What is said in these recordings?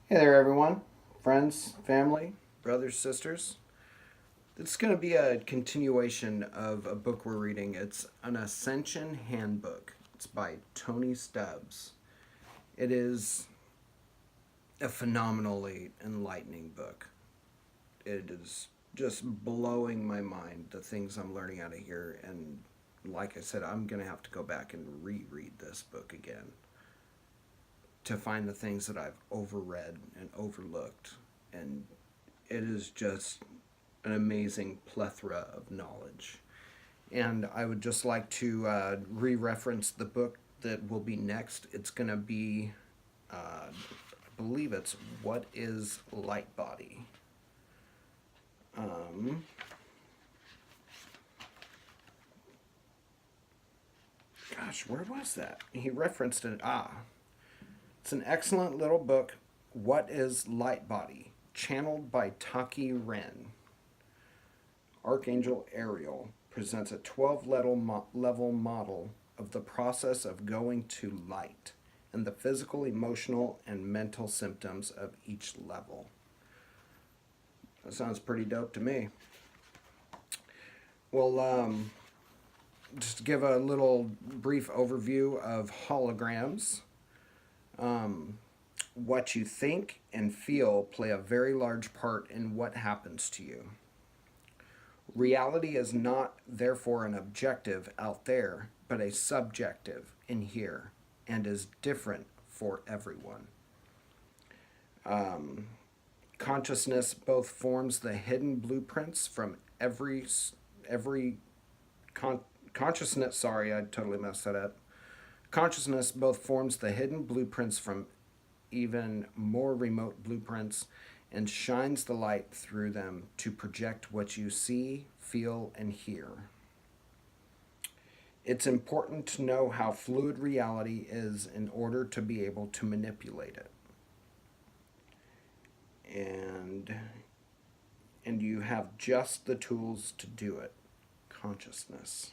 Hey there, everyone, friends, family, brothers, sisters. It's going to be a continuation of a book we're reading. It's an Ascension Handbook. It's by Tony Stubbs. It is a phenomenally enlightening book. It is just blowing my mind, the things I'm learning out of here. And like I said, I'm going to have to go back and reread this book again to find the things that I've overread and overlooked. And it is just an amazing plethora of knowledge. And I would just like to re-reference the book that will be next. It's going to be, I believe it's What is Light Body? Um, Gosh, where was that? He referenced it. It's an excellent little book. What is Light Body? Channeled by Taki Ren. Archangel Ariel presents a 12 level model of the process of going to light and the physical, emotional, and mental symptoms of each level. That sounds pretty dope to me. Well, just to give a little brief overview of holograms. What you think and feel play a very large part in what happens to you. Reality is not, therefore, an objective out there, but a subjective in here, and is different for everyone. Consciousness both forms the hidden blueprints from every consciousness. Sorry, I totally messed that up. Consciousness both forms the hidden blueprints from even more remote blueprints and shines the light through them to project what you see, feel, and hear. It's important to know how fluid reality is in order to be able to manipulate it. And you have just the tools to do it. Consciousness.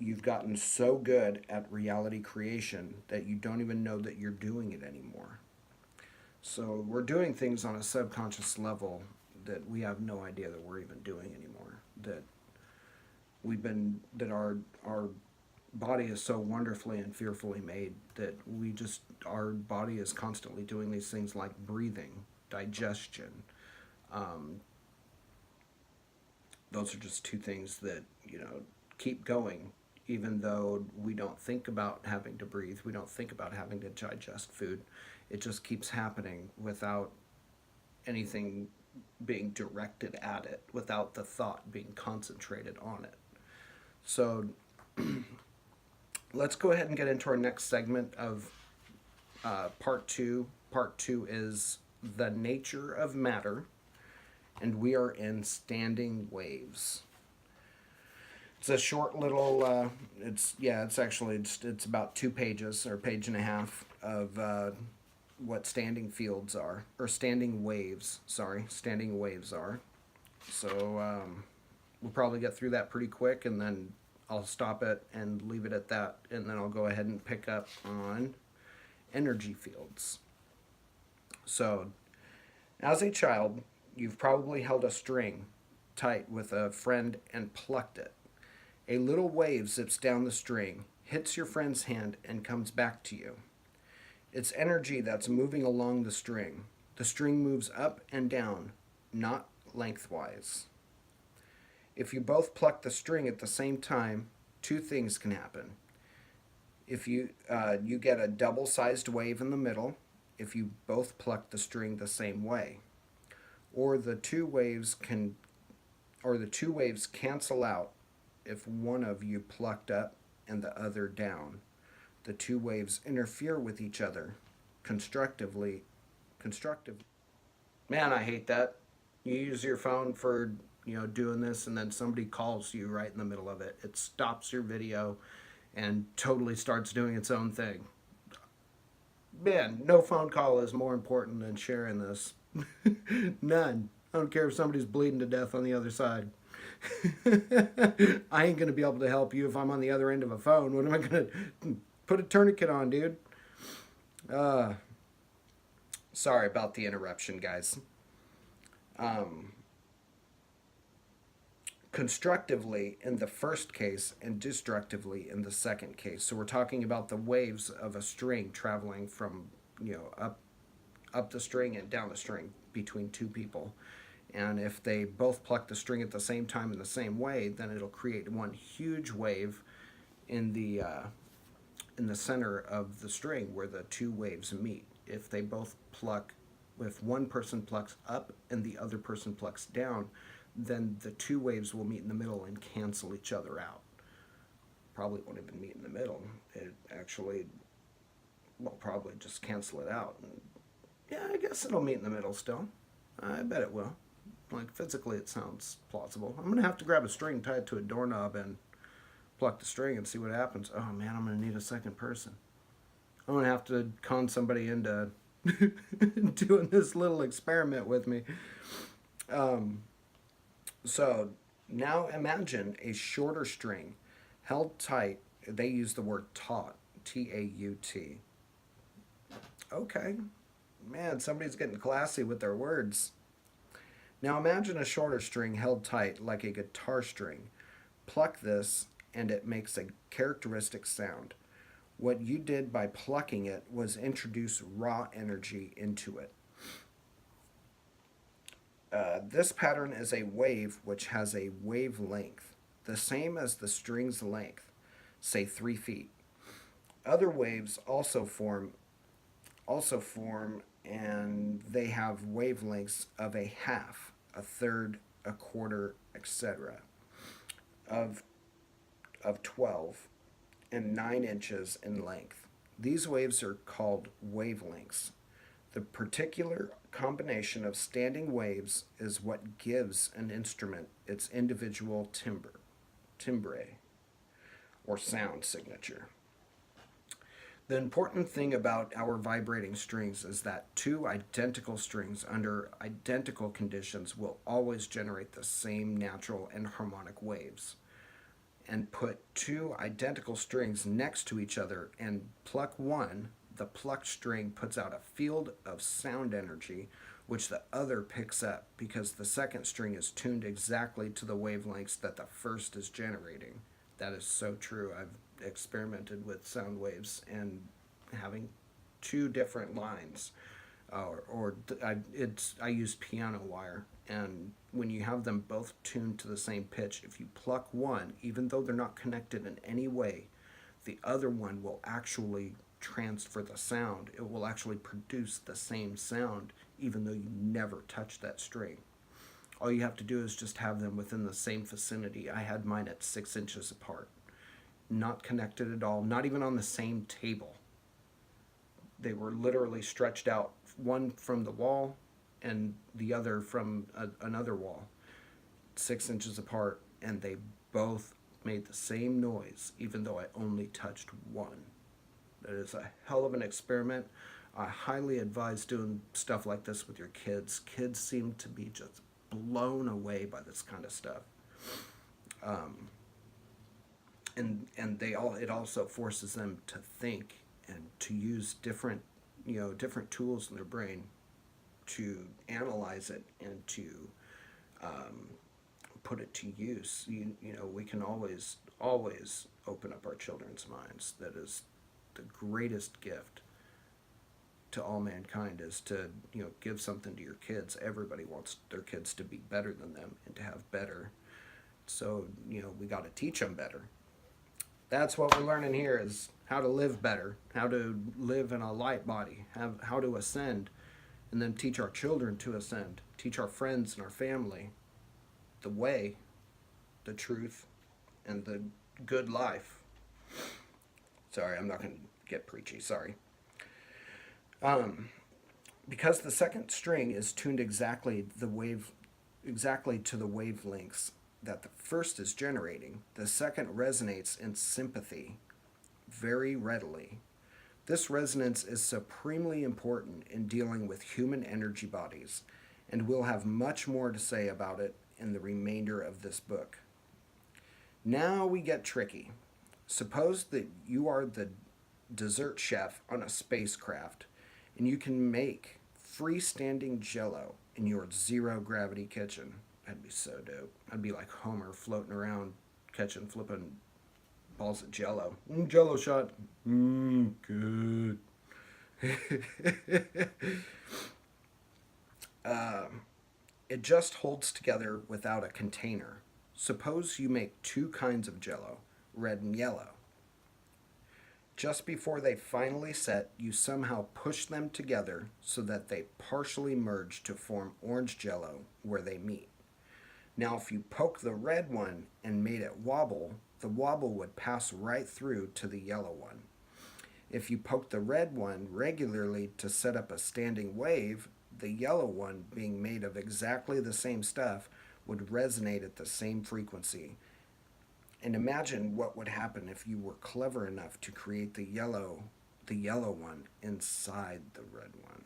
You've gotten so good at reality creation that you don't even know that you're doing it anymore. So we're doing things on a subconscious level that we have no idea that we're even doing anymore. That our body is so wonderfully and fearfully made that our body is constantly doing these things like breathing, digestion. Um, those are just two things that keep going, even though we don't think about having to breathe, we don't think about having to digest food. It just keeps happening without anything being directed at it, without the thought being concentrated on it. So let's go ahead and get into our next segment of part two. Part two is the nature of matter, and we are in standing waves. It's a short little. It's actually it's about 2 pages or a page and a half of what standing fields are, or standing waves. Sorry, standing waves are. So we'll probably get through that pretty quick, and then I'll stop it and leave it at that, and then I'll go ahead and pick up on energy fields. So, as a child, you've probably held a string tight with a friend and plucked it. A little wave zips down the string, hits your friend's hand, and comes back to you. It's energy that's moving along the string. The string moves up and down, not lengthwise. If you both pluck the string at the same time, two things can happen. If you get a double-sized wave in the middle, if you both pluck the string the same way, or the two waves cancel out if one of you plucked up and the other down. The two waves interfere with each other constructively. Man, I hate that. You use your phone for doing this, and then somebody calls you right in the middle of it. It stops your video and totally starts doing its own thing. Man, no phone call is more important than sharing this. None. I don't care if somebody's bleeding to death on the other side. I ain't gonna be able to help you if I'm on the other end of a phone. What am I gonna put a tourniquet on, dude? Uh, Sorry about the interruption, guys. Um, Constructively in the first case and destructively in the second case. So we're talking about the waves of a string traveling from, up the string and down the string between two people. And if they both pluck the string at the same time in the same way, then it'll create one huge wave in the center of the string where the two waves meet. If they both pluck, if one person plucks up and the other person plucks down, then the two waves will meet in the middle and cancel each other out. Probably won't even meet in the middle. It actually will probably just cancel it out. And yeah, I guess it'll meet in the middle still. I bet it will. Like physically, it sounds plausible. I'm gonna have to grab a string, tie it to a doorknob, and pluck the string and see what happens. Oh man, I'm gonna need a second person. I'm gonna have to con somebody into doing this little experiment with me. Um, so now imagine a shorter string held tight. They use the word taut, T-A-U-T. Okay, man, somebody's getting classy with their words. Now imagine a shorter string held tight like a guitar string. Pluck this and it makes a characteristic sound. What you did by plucking it was introduce raw energy into it. This pattern is a wave which has a wavelength, the same as the string's length, say 3 feet. Other waves also form, and they have wavelengths of a half, a third, a quarter, etc. of 12 and 9 inches in length. These waves are called wavelengths. The particular combination of standing waves is what gives an instrument its individual timbre, or sound signature. The important thing about our vibrating strings is that two identical strings under identical conditions will always generate the same natural and harmonic waves. And put two identical strings next to each other and pluck one, the plucked string puts out a field of sound energy which the other picks up because the second string is tuned exactly to the wavelengths that the first is generating. That is so true. I've experimented with sound waves and having two different lines, I use piano wire, and when you have them both tuned to the same pitch, if you pluck one, even though they're not connected in any way, the other one will actually transfer the sound. It will actually produce the same sound even though you never touch that string. All you have to do is just have them within the same vicinity. I had mine at 6 inches apart, not connected at all, not even on the same table. They were literally stretched out, one from the wall and the other from another wall, 6 inches apart, and they both made the same noise, even though I only touched one. That is a hell of an experiment. I highly advise doing stuff like this with your kids. Kids seem to be just blown away by this kind of stuff. And it also forces them to think and to use different tools in their brain to analyze it and to put it to use. We can always open up our children's minds. That is the greatest gift to all mankind, is to give something to your kids. Everybody wants their kids to be better than them and to have better. So we got to teach them better. That's what we're learning here, is how to live better, how to live in a light body, how to ascend, and then teach our children to ascend, teach our friends and our family the way, the truth, and the good life. Sorry, I'm not going to get preachy, sorry. Because the second string is tuned exactly to the wavelengths that the first is generating, the second resonates in sympathy very readily. This resonance is supremely important in dealing with human energy bodies, and we'll have much more to say about it in the remainder of this book. Now we get tricky. Suppose that you are the dessert chef on a spacecraft, and you can make freestanding jello in your zero gravity kitchen. That'd be so dope. I'd be like Homer floating around catching flipping balls of jello. Jello shot. Good. It just holds together without a container. Suppose you make two kinds of jello, red and yellow. Just before they finally set, you somehow push them together so that they partially merge to form orange jello where they meet. Now, if you poke the red one and made it wobble, the wobble would pass right through to the yellow one. If you poke the red one regularly to set up a standing wave, the yellow one, being made of exactly the same stuff, would resonate at the same frequency. And imagine what would happen if you were clever enough to create the yellow one inside the red one.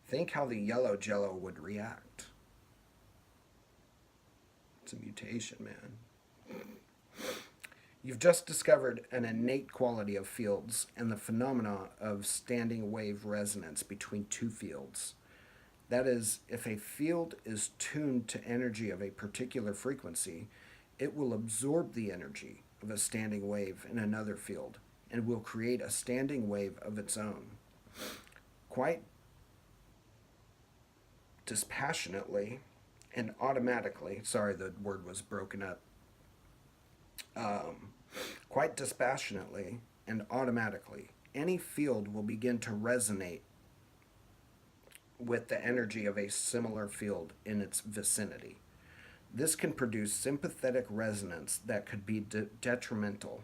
Think how the yellow jello would react. It's a mutation, man. You've just discovered an innate quality of fields and the phenomena of standing wave resonance between two fields. That is, if a field is tuned to energy of a particular frequency, it will absorb the energy of a standing wave in another field and will create a standing wave of its own. Quite dispassionately and automatically, sorry, the word was broken up. Quite dispassionately and automatically, any field will begin to resonate with the energy of a similar field in its vicinity. This can produce sympathetic resonance that could be detrimental.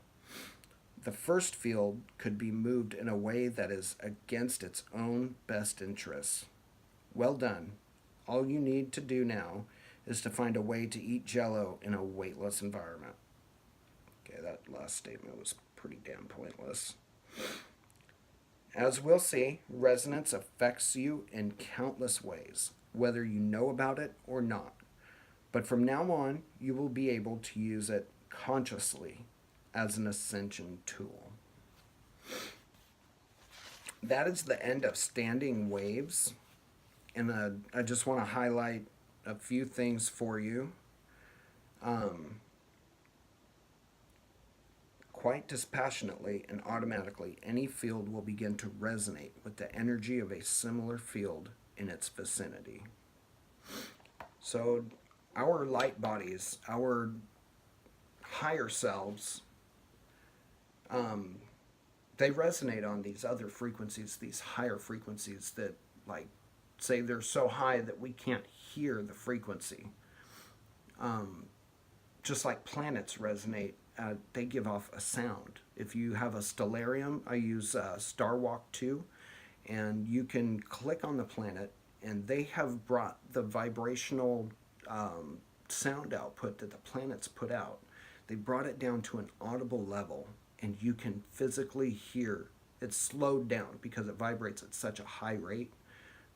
The first field could be moved in a way that is against its own best interests. Well done. All you need to do now is to find a way to eat jello in a weightless environment. Okay, that last statement was pretty damn pointless. As we'll see, resonance affects you in countless ways, whether you know about it or not. But from now on, you will be able to use it consciously as an ascension tool. That is the end of standing waves. And I just want to highlight a few things for you. Quite dispassionately and automatically, any field will begin to resonate with the energy of a similar field in its vicinity. So our light bodies, our higher selves, they resonate on these other frequencies, these higher frequencies that, like, say they're so high that we can't hear the frequency. Just like planets resonate, they give off a sound. If you have a stellarium, I use Starwalk 2, and you can click on the planet, and they have brought the vibrational sound output that the planets put out. They brought it down to an audible level, and you can physically hear it's slowed down because it vibrates at such a high rate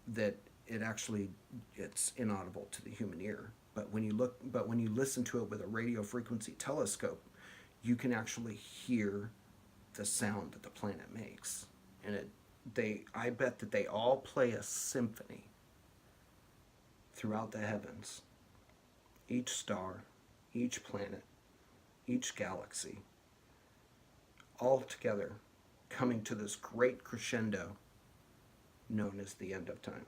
that it's inaudible to the human ear. But when you listen to it with a radio frequency telescope, you can actually hear the sound that the planet makes. And I bet that they all play a symphony throughout the heavens. Each star, each planet, each galaxy, all together coming to this great crescendo known as the end of time.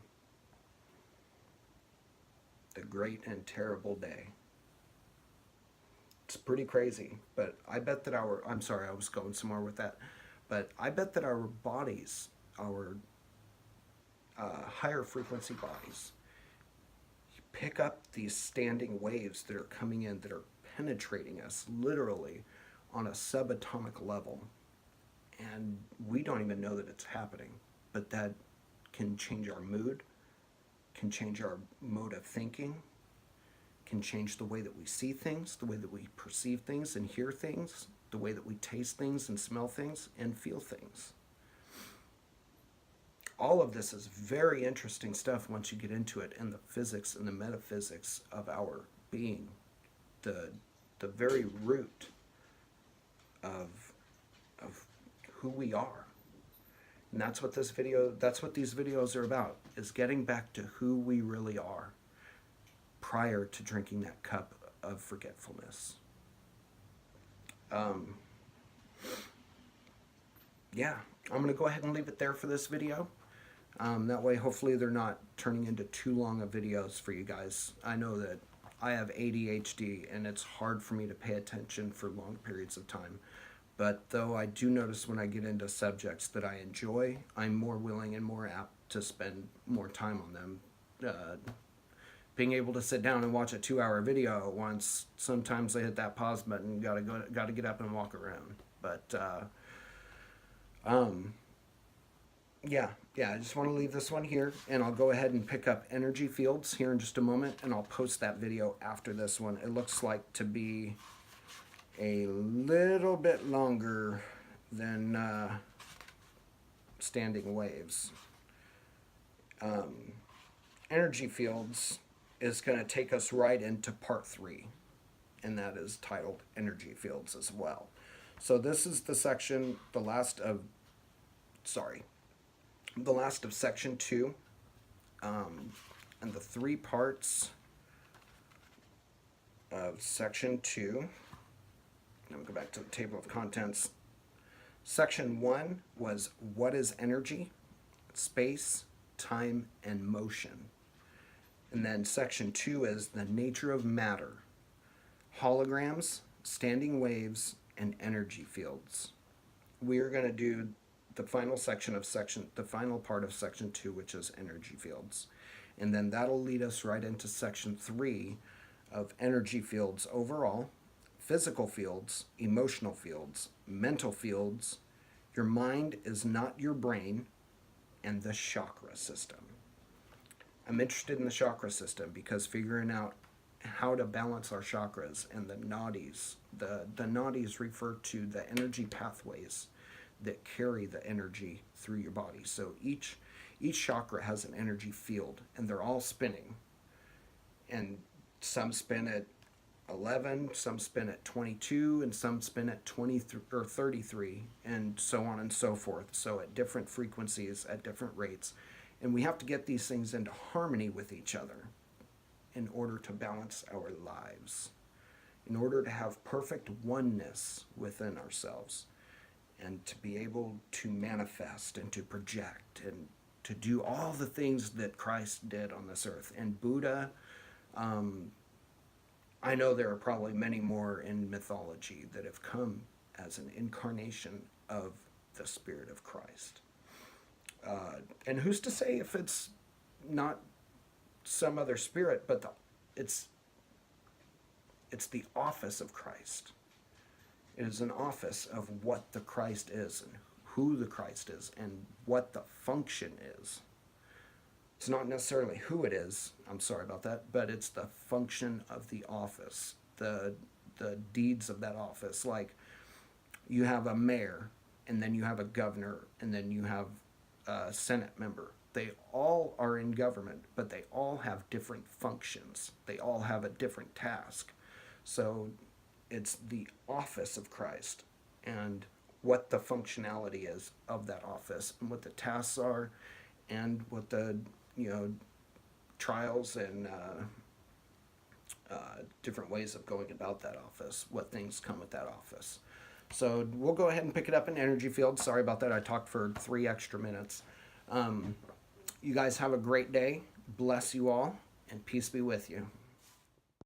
The great and terrible day. It's pretty crazy, but I bet that I'm sorry, I was going somewhere with that, but I bet that our bodies, our higher frequency bodies, pick up these standing waves that are coming in, that are penetrating us literally on a subatomic level, and we don't even know that it's happening, but that can change our mood, can change our mode of thinking, can change the way that we see things, the way that we perceive things and hear things, the way that we taste things and smell things and feel things. All of this is very interesting stuff once you get into it, and the physics and the metaphysics of our being, the very root of who we are. And that's what these videos are about, is getting back to who we really are prior to drinking that cup of forgetfulness. Yeah, I'm going to go ahead and leave it there for this video. That way, hopefully, they're not turning into too long of videos for you guys. I know that I have ADHD, and it's hard for me to pay attention for long periods of time. But though I do notice when I get into subjects that I enjoy, I'm more willing and more apt to spend more time on them. Being able to sit down and watch a 2-hour video at once, sometimes I hit that pause button, gotta get up and walk around. But yeah, I just want to leave this one here, and I'll go ahead and pick up energy fields here in just a moment, and I'll post that video after this one. It looks like to be a little bit longer than standing waves. Energy fields is going to take us right into part 3, and that is titled energy fields as well. So this is the section, the last of section 2, and the 3 parts of section 2. Let me go back to the table of contents. Section 1 was what is energy, space, time, and motion. And then section 2 is the nature of matter, holograms, standing waves, and energy fields. We are going to do the final part of section 2, which is energy fields. And then that'll lead us right into section 3 of energy fields overall, physical fields, emotional fields, mental fields, your mind is not your brain, and the chakra system. I'm interested in the chakra system because figuring out how to balance our chakras and the nadis. The nadis refer to the energy pathways that carry the energy through your body. So each chakra has an energy field, and they're all spinning. And some spin at 11, some spin at 22, and some spin at 23 or 33, and so on and so forth. So at different frequencies, at different rates. And we have to get these things into harmony with each other in order to balance our lives, in order to have perfect oneness within ourselves, and to be able to manifest and to project and to do all the things that Christ did on this earth. And Buddha, I know there are probably many more in mythology that have come as an incarnation of the Spirit of Christ. And who's to say if it's not some other spirit, but it's the office of Christ. It is an office of what the Christ is and who the Christ is and what the function is. It's not necessarily who it is, I'm sorry about that, but it's the function of the office, the deeds of that office. Like you have a mayor, and then you have a governor, and then you have a Senate member. They all are in government, but they all have different functions. They all have a different task. So it's the office of Christ and what the functionality is of that office and what the tasks are and what the trials and different ways of going about that office, what things come with that office. So we'll go ahead and pick it up in energy field. Sorry about that. I talked for 3 extra minutes. You guys have a great day. Bless you all, and peace be with you.